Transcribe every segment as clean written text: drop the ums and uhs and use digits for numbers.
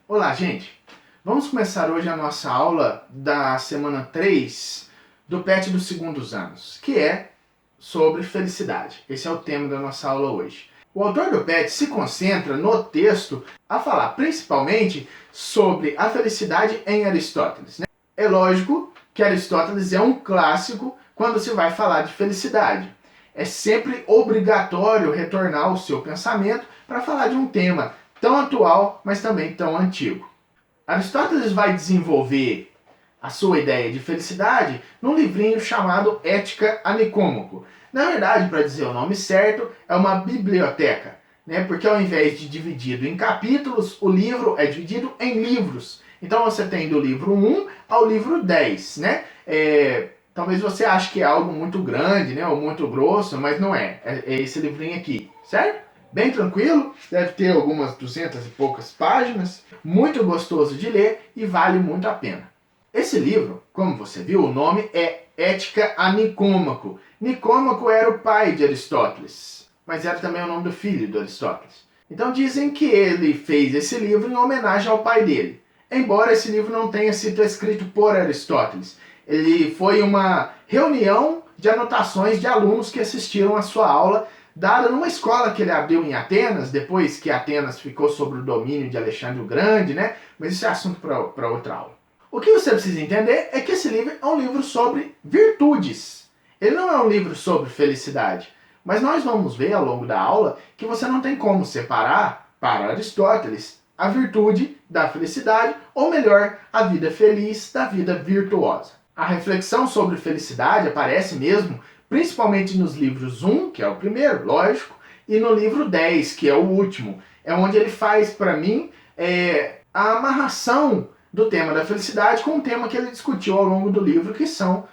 Olá, gente! Vamos começar hoje a nossa aula da semana 3 do PET dos segundos anos, que é sobre felicidade. Esse é o tema da nossa aula hoje. O autor do PET se concentra no texto a falar principalmente sobre a felicidade em Aristóteles, né? É lógico que Aristóteles é um clássico quando se vai falar de felicidade. É sempre obrigatório retornar ao seu pensamento para falar de um tema tão atual, mas também tão antigo. Aristóteles vai desenvolver a sua ideia de felicidade num livrinho chamado Ética a Nicômaco. Na verdade, para dizer o nome certo, é uma biblioteca, né? Porque ao invés de dividido em capítulos, o livro é dividido em livros. Então você tem do livro 1 ao livro 10, né? Talvez você ache que é algo muito grande, né? Ou muito grosso, mas não é. É esse livrinho aqui, certo? Bem tranquilo, deve ter algumas 200 e poucas páginas, muito gostoso de ler e vale muito a pena. Esse livro, como você viu, o nome é Ética a Nicômaco. Nicômaco era o pai de Aristóteles, mas era também o nome do filho de Aristóteles. Então dizem que ele fez esse livro em homenagem ao pai dele. Embora esse livro não tenha sido escrito por Aristóteles, ele foi uma reunião de anotações de alunos que assistiram a sua aula dada numa escola que ele abriu em Atenas, depois que Atenas ficou sob o domínio de Alexandre o Grande, né? Mas isso é assunto para outra aula. O que você precisa entender é que esse livro é um livro sobre virtudes. Ele não é um livro sobre felicidade. Mas nós vamos ver ao longo da aula que você não tem como separar, para Aristóteles, a virtude da felicidade, ou melhor, a vida feliz da vida virtuosa. A reflexão sobre felicidade aparece mesmo principalmente nos livros 1, que é o primeiro, lógico, e no livro 10, que é o último. É onde ele faz, para mim, a amarração do tema da felicidade com o tema que ele discutiu ao longo do livro, que são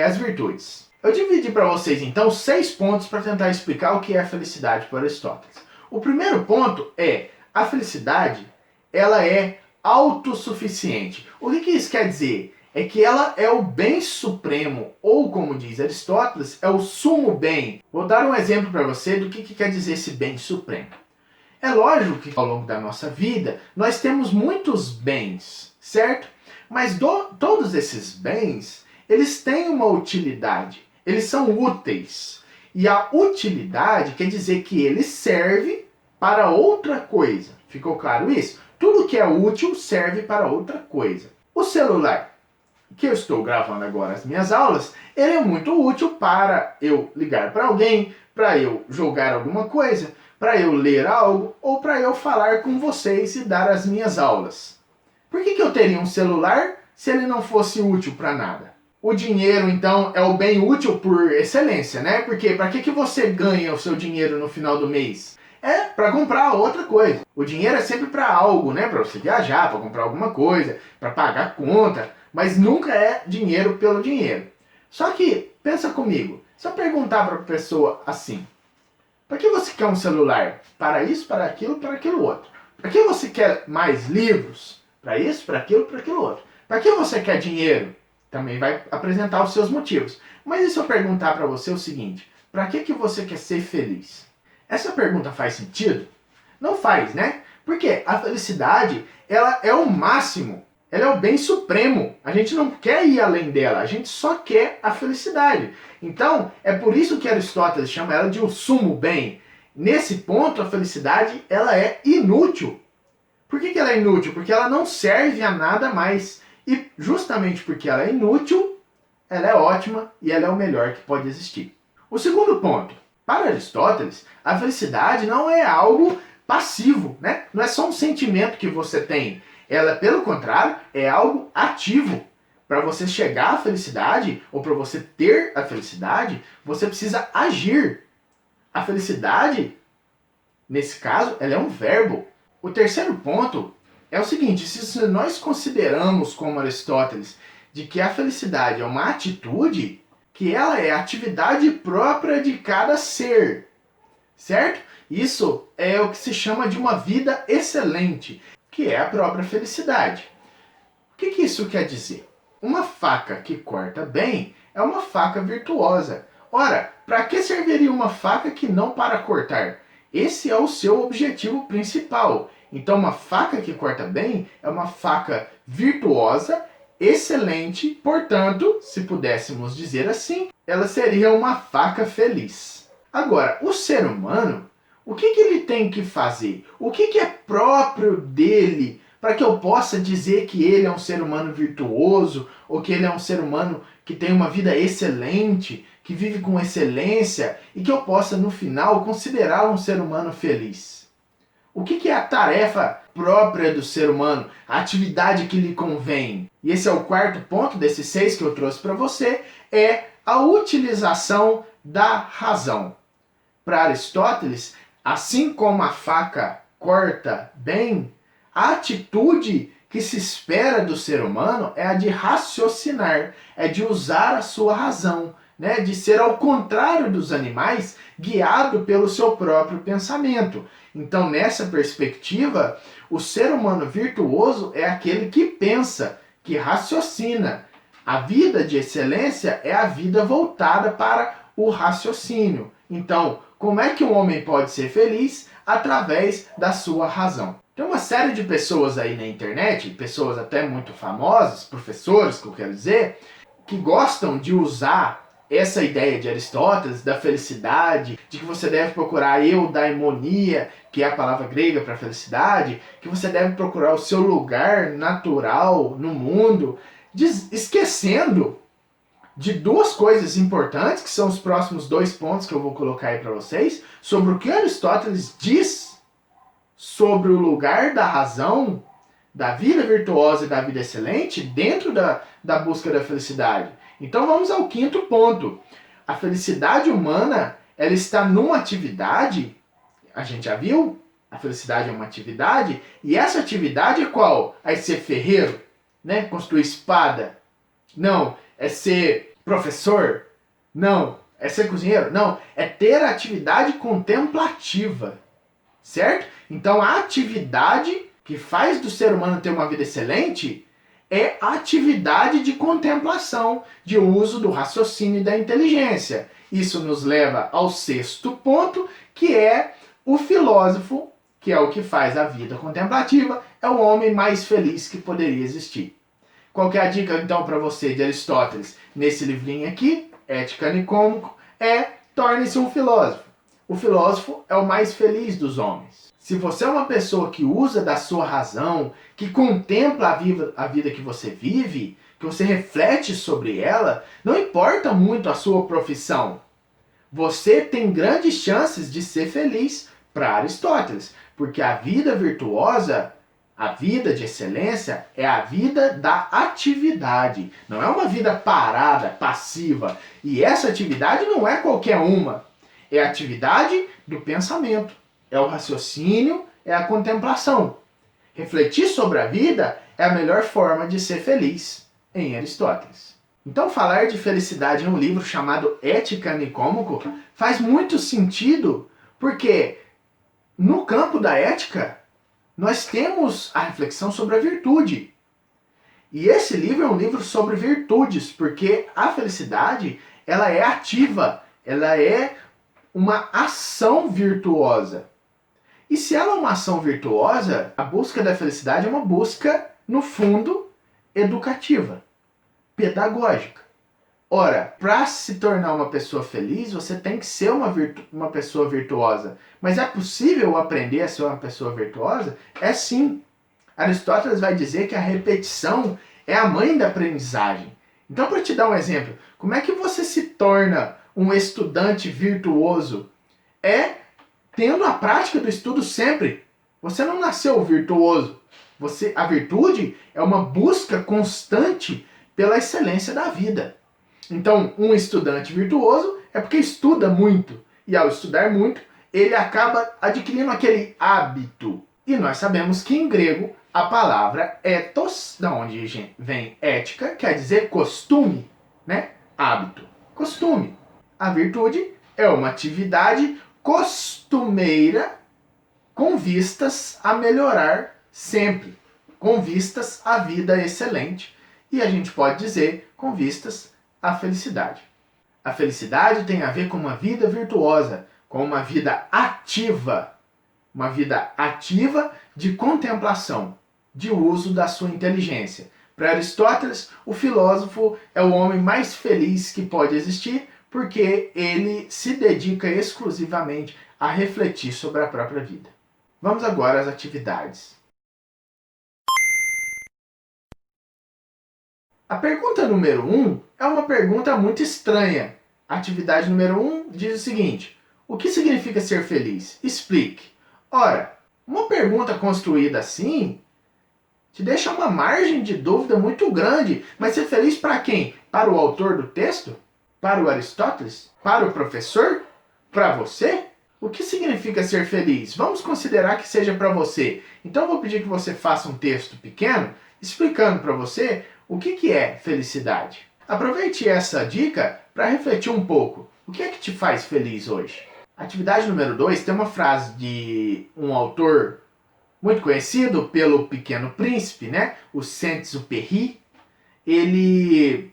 as virtudes. Eu dividi para vocês, então, 6 pontos para tentar explicar o que é a felicidade para Aristóteles. O primeiro ponto é a felicidade, ela é autossuficiente. O que isso quer dizer? É que ela é o bem supremo, ou como diz Aristóteles, é o sumo bem. Vou dar um exemplo para você do que quer dizer esse bem supremo. É lógico que ao longo da nossa vida nós temos muitos bens, certo? Mas todos esses bens, eles têm uma utilidade, eles são úteis. E a utilidade quer dizer que ele serve para outra coisa. Ficou claro isso? Tudo que é útil serve para outra coisa. O celular que eu estou gravando agora as minhas aulas, ele é muito útil para eu ligar para alguém, para eu jogar alguma coisa, para eu ler algo ou para eu falar com vocês e dar as minhas aulas. Por que eu teria um celular se ele não fosse útil para nada? O dinheiro, então, é o bem útil por excelência, né? Porque para que você ganha o seu dinheiro no final do mês? É para comprar outra coisa. O dinheiro é sempre para algo, né? Para você viajar, para comprar alguma coisa, para pagar a conta, mas nunca é dinheiro pelo dinheiro. Só que, pensa comigo, se eu perguntar para a pessoa assim, para que você quer um celular? Para isso, para aquilo outro. Para que você quer mais livros? Para isso, para aquilo outro. Para que você quer dinheiro? Também vai apresentar os seus motivos. Mas e se eu perguntar para você o seguinte, para que você quer ser feliz? Essa pergunta faz sentido? Não faz, né? Porque a felicidade, ela é o máximo. Ela é o bem supremo. A gente não quer ir além dela, a gente só quer a felicidade. Então, é por isso que Aristóteles chama ela de o sumo bem. Nesse ponto, a felicidade ela é inútil. Por que ela é inútil? Porque ela não serve a nada mais. E justamente porque ela é inútil, ela é ótima e ela é o melhor que pode existir. O segundo ponto. Para Aristóteles, a felicidade não é algo passivo, né? Não é só um sentimento que você tem. Ela, pelo contrário, é algo ativo. Para você chegar à felicidade, ou para você ter a felicidade, você precisa agir. A felicidade, nesse caso, ela é um verbo. O terceiro ponto é o seguinte, se nós consideramos, como Aristóteles, de que a felicidade é uma atitude, que ela é a atividade própria de cada ser, certo? Isso é o que se chama de uma vida excelente, que é a própria felicidade. O que isso quer dizer? Uma faca que corta bem é uma faca virtuosa. Ora, para que serviria uma faca que não para cortar? Esse é o seu objetivo principal. Então, uma faca que corta bem é uma faca virtuosa, excelente, portanto, se pudéssemos dizer assim, ela seria uma faca feliz. Agora, o ser humano, o que ele tem que fazer? O que é próprio dele para que eu possa dizer que ele é um ser humano virtuoso ou que ele é um ser humano que tem uma vida excelente, que vive com excelência e que eu possa, no final, considerá-lo um ser humano feliz? O que é a tarefa própria do ser humano, a atividade que lhe convém? E esse é o quarto ponto desses 6 que eu trouxe para você, é a utilização da razão. Para Aristóteles, assim como a faca corta bem, a atitude que se espera do ser humano é a de raciocinar, é de usar a sua razão, né? De ser ao contrário dos animais, guiado pelo seu próprio pensamento. Então, nessa perspectiva, o ser humano virtuoso é aquele que pensa, que raciocina. A vida de excelência é a vida voltada para o raciocínio. Então, como é que um homem pode ser feliz? Através da sua razão. Tem uma série de pessoas aí na internet, pessoas até muito famosas, professores, que eu quero dizer, que gostam de usar essa ideia de Aristóteles, da felicidade, de que você deve procurar a eudaimonia, que é a palavra grega para felicidade, que você deve procurar o seu lugar natural no mundo, esquecendo de 2 coisas importantes, que são os próximos 2 pontos que eu vou colocar aí para vocês, sobre o que Aristóteles diz sobre o lugar da razão, da vida virtuosa e da vida excelente dentro da busca da felicidade. Então vamos ao 5º ponto. A felicidade humana, ela está numa atividade, a gente já viu, a felicidade é uma atividade, e essa atividade é qual? É ser ferreiro, né? Construir espada? Não. É ser professor? Não. É ser cozinheiro? Não. É ter atividade contemplativa. Certo? Então a atividade que faz do ser humano ter uma vida excelente é a atividade de contemplação, de uso do raciocínio e da inteligência. Isso nos leva ao 6º ponto, que é o filósofo, que é o que faz a vida contemplativa, é o homem mais feliz que poderia existir. Qual que é a dica então para você de Aristóteles nesse livrinho aqui, Ética Nicômaco? Torne-se um filósofo. O filósofo é o mais feliz dos homens. Se você é uma pessoa que usa da sua razão, que contempla a vida que você vive, que você reflete sobre ela, não importa muito a sua profissão. Você tem grandes chances de ser feliz para Aristóteles, porque a vida virtuosa, a vida de excelência, é a vida da atividade. Não é uma vida parada, passiva. E essa atividade não é qualquer uma. É a atividade do pensamento, é o raciocínio, é a contemplação. Refletir sobre a vida é a melhor forma de ser feliz, em Aristóteles. Então falar de felicidade em um livro chamado Ética Nicômaco faz muito sentido, porque no campo da ética nós temos a reflexão sobre a virtude. E esse livro é um livro sobre virtudes, porque a felicidade ela é ativa, ela é uma ação virtuosa. E se ela é uma ação virtuosa, a busca da felicidade é uma busca, no fundo, educativa, pedagógica. Ora, para se tornar uma pessoa feliz, você tem que ser uma pessoa virtuosa. Mas é possível aprender a ser uma pessoa virtuosa? É sim. Aristóteles vai dizer que a repetição é a mãe da aprendizagem. Então, para te dar um exemplo, como é que você se torna um estudante virtuoso? É tendo a prática do estudo sempre. Você não nasceu virtuoso. A virtude é uma busca constante pela excelência da vida. Então, um estudante virtuoso é porque estuda muito. E ao estudar muito, ele acaba adquirindo aquele hábito. E nós sabemos que em grego a palavra ethos, da onde vem ética, quer dizer costume, né? Hábito, costume. A virtude é uma atividade costumeira com vistas a melhorar sempre, com vistas à vida excelente e a gente pode dizer com vistas à felicidade. A felicidade tem a ver com uma vida virtuosa, com uma vida ativa, uma vida ativa de contemplação, de uso da sua inteligência. Para Aristóteles, o filósofo é o homem mais feliz que pode existir, porque ele se dedica exclusivamente a refletir sobre a própria vida. Vamos agora às atividades. A pergunta número 1 é uma pergunta muito estranha. A atividade número 1 diz o seguinte: o que significa ser feliz? Explique. Ora, uma pergunta construída assim te deixa uma margem de dúvida muito grande. Mas ser feliz para quem? Para o autor do texto? Para o Aristóteles? Para o professor? Para você? O que significa ser feliz? Vamos considerar que seja para você. Então eu vou pedir que você faça um texto pequeno explicando para você o que é felicidade. Aproveite essa dica para refletir um pouco. O que é que te faz feliz hoje? Atividade número 2 tem uma frase de um autor muito conhecido pelo Pequeno Príncipe, né? O Saint-Exupéry. Ele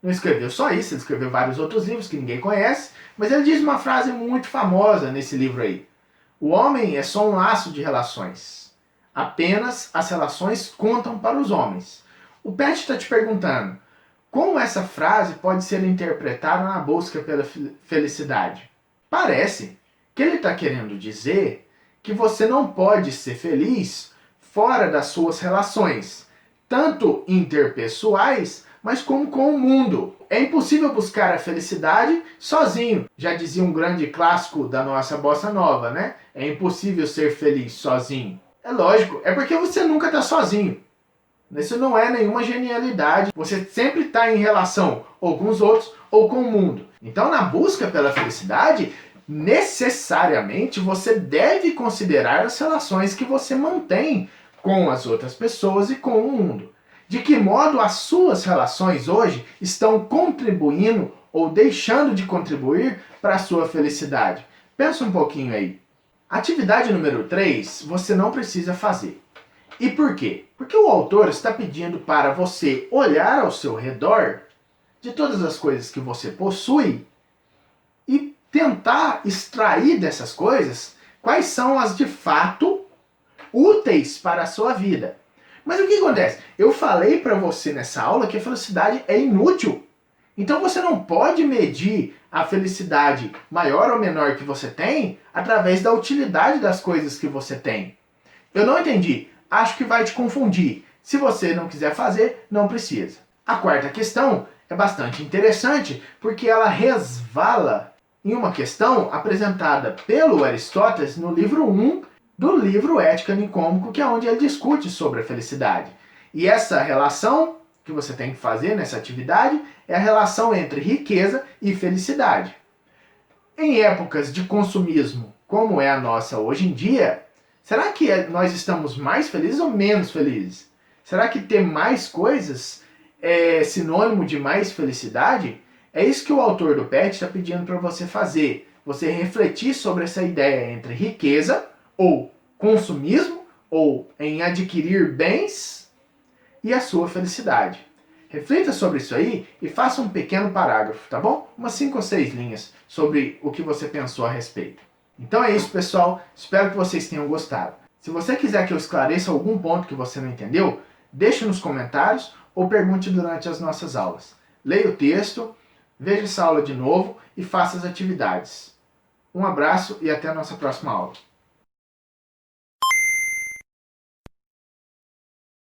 não escreveu só isso, ele escreveu vários outros livros que ninguém conhece, mas ele diz uma frase muito famosa nesse livro aí. O homem é só um laço de relações. Apenas as relações contam para os homens. O Pet está te perguntando, como essa frase pode ser interpretada na busca pela felicidade? Parece que ele está querendo dizer que você não pode ser feliz fora das suas relações, tanto interpessoais, mas como com o mundo. É impossível buscar a felicidade sozinho. Já dizia um grande clássico da nossa bossa nova, né? É impossível ser feliz sozinho. É lógico, é porque você nunca está sozinho. Isso não é nenhuma genialidade. Você sempre está em relação ou com os outros ou com o mundo. Então, na busca pela felicidade, necessariamente você deve considerar as relações que você mantém com as outras pessoas e com o mundo. De que modo as suas relações hoje estão contribuindo ou deixando de contribuir para a sua felicidade? Pensa um pouquinho aí. Atividade número 3, você não precisa fazer. E por quê? Porque o autor está pedindo para você olhar ao seu redor de todas as coisas que você possui e tentar extrair dessas coisas quais são as de fato úteis para a sua vida. Mas o que acontece? Eu falei para você nessa aula que a felicidade é inútil. Então você não pode medir a felicidade maior ou menor que você tem através da utilidade das coisas que você tem. Eu não entendi. Acho que vai te confundir. Se você não quiser fazer, não precisa. A quarta questão é bastante interessante porque ela resvala em uma questão apresentada pelo Aristóteles no livro 1 do livro Ética Nicômaco, que é onde ele discute sobre a felicidade. E essa relação que você tem que fazer nessa atividade é a relação entre riqueza e felicidade. Em épocas de consumismo, como é a nossa hoje em dia, será que nós estamos mais felizes ou menos felizes? Será que ter mais coisas é sinônimo de mais felicidade? É isso que o autor do Pet está pedindo para você fazer. Você refletir sobre essa ideia entre riqueza ou consumismo, ou em adquirir bens, e a sua felicidade. Reflita sobre isso aí e faça um pequeno parágrafo, tá bom? Umas 5 ou 6 linhas sobre o que você pensou a respeito. Então é isso, pessoal. Espero que vocês tenham gostado. Se você quiser que eu esclareça algum ponto que você não entendeu, deixe nos comentários ou pergunte durante as nossas aulas. Leia o texto, veja essa aula de novo e faça as atividades. Um abraço e até a nossa próxima aula.